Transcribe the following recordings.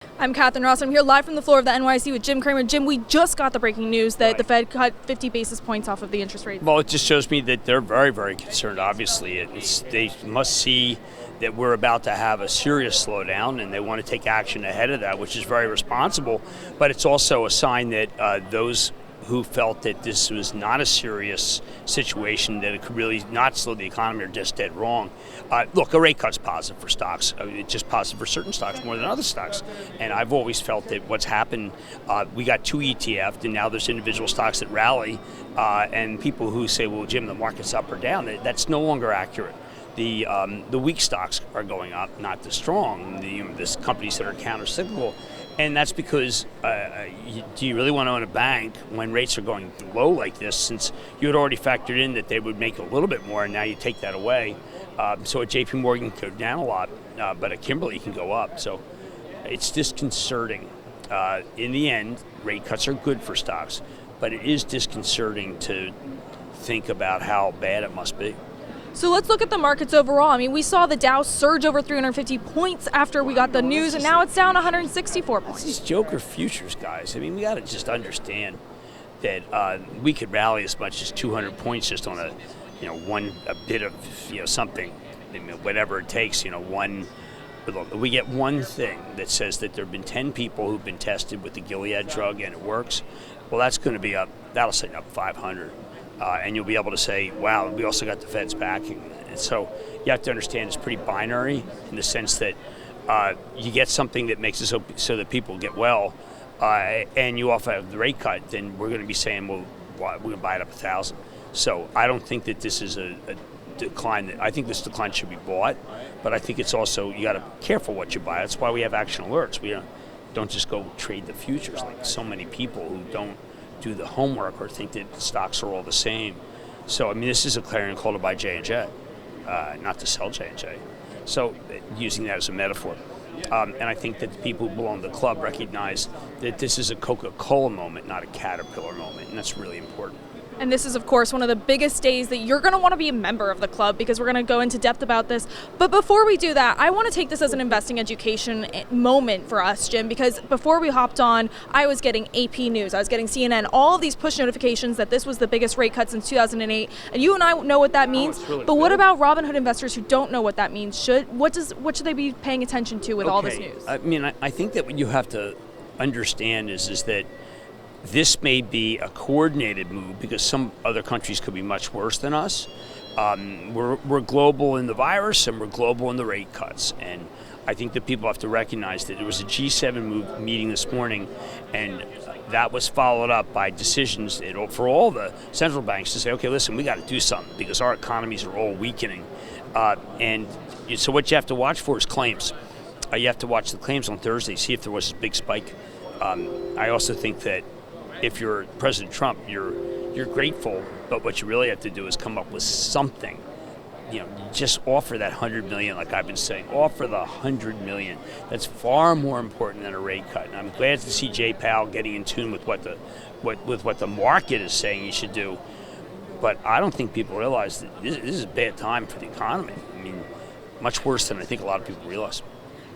I'm Catherine Ross. I'm here live from the floor of the NYC with Jim Cramer. Jim, we just got the breaking news that the Fed cut 50 basis points off of the interest rate. Well, it just shows me that they're very, very concerned. Obviously, they must see that we're about to have a serious slowdown, and they want to take action ahead of that, which is very responsible. But it's also a sign that those who felt that this was not a serious situation, that it could really not slow the economy, are just dead wrong. Look, a rate cut's positive for stocks. It's just positive for certain stocks more than other stocks. And I've always felt that what's happened, we got too ETF'd, and now there's individual stocks that rally. And people who say, well, Jim, the market's up or down, that's no longer accurate. The weak stocks are going up, not the strong. The companies that are counter-cyclical. And that's because do you really want to own a bank when rates are going low like this, since you had already factored in that they would make a little bit more, and now you take that away. So at JP Morgan can go down a lot, but at Kimberly can go up. So it's disconcerting. In the end, rate cuts are good for stocks, but it is disconcerting to think about how bad it must be. So let's look at the markets overall. I mean, we saw the Dow surge over 350 points after we got the news, and now it's down 164 points. These joker futures, guys. I mean, we got to just understand that we could rally as much as 200 points just on a bit of something, whatever it takes. We get one thing that says that there have been 10 people who've been tested with the Gilead drug and it works. Well, that's going to be up. That'll set up 500. And you'll be able to say, wow, we also got the Fed's backing. And so you have to understand it's pretty binary in the sense that you get something that makes it so that people get well, and you also have the rate cut, then we're going to be saying, well, we're going to buy it up 1,000. So I don't think that this is a decline. I think this decline should be bought, but I think it's also, you got to be careful what you buy. That's why we have action alerts. We don't just go trade the futures like so many people who don't do the homework or think that stocks are all the same. So, I mean, this is a clarion call to buy J&J, not to sell J&J. So, using that as a metaphor. And I think that the people who belong to the club recognize that this is a Coca-Cola moment, not a Caterpillar moment, and that's really important. And this is, of course, one of the biggest days that you're going to want to be a member of the club, because we're going to go into depth about this. But before we do that, I want to take this as an investing education moment for us, Jim, because before we hopped on, I was getting AP News, I was getting CNN, all of these push notifications that this was the biggest rate cut since 2008. And you and I know what that means. Really but big. What about Robinhood investors who don't know what that means? What should they be paying attention to with all this news? I mean, I think that what you have to understand is that this may be a coordinated move because some other countries could be much worse than us. We're global in the virus and we're global in the rate cuts. And I think that people have to recognize that there was a G7 meeting this morning, and that was followed up by decisions for all the central banks to say, okay, listen, we got to do something because our economies are all weakening. And so what you have to watch for is claims. You have to watch the claims on Thursday, see if there was a big spike. I also think that if you're President Trump, you're grateful, but what you really have to do is come up with something. Just offer that $100 million, like I've been saying. Offer the $100 million. That's far more important than a rate cut. And I'm glad to see Jay Powell getting in tune with what the market is saying you should do. But I don't think people realize that this is a bad time for the economy. I mean, much worse than I think a lot of people realize.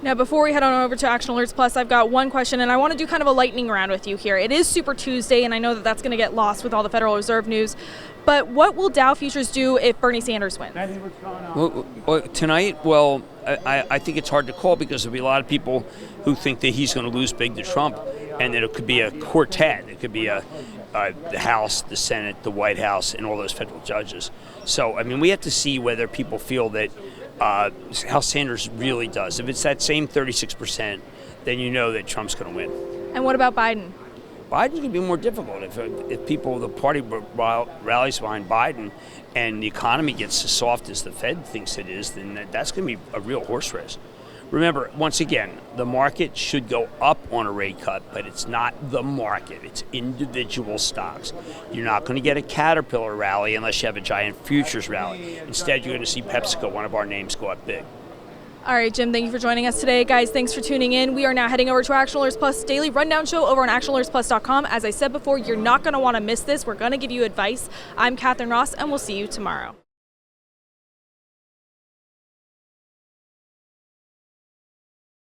Now, before we head on over to Action Alerts Plus, I've got one question, and I want to do kind of a lightning round with you here. It is Super Tuesday, and I know that that's going to get lost with all the Federal Reserve news. But what will Dow futures do if Bernie Sanders wins? Well, tonight, I think it's hard to call because there'll be a lot of people who think that he's going to lose big to Trump, and that it could be a quartet. It could be the House, the Senate, the White House, and all those federal judges. So, I mean, we have to see whether people feel that how Sanders really does. If it's that same 36%, then you know that Trump's going to win. And what about Biden? Biden's going to be more difficult. If the party rallies behind Biden and the economy gets as soft as the Fed thinks it is, then that's going to be a real horse race. Remember, once again, the market should go up on a rate cut, but it's not the market. It's individual stocks. You're not going to get a Caterpillar rally unless you have a giant futures rally. Instead, you're going to see PepsiCo, one of our names, go up big. All right, Jim, thank you for joining us today. Guys, thanks for tuning in. We are now heading over to Action Alerts Plus Daily Rundown Show over on actionalertsplus.com. As I said before, you're not going to want to miss this. We're going to give you advice. I'm Catherine Ross, and we'll see you tomorrow.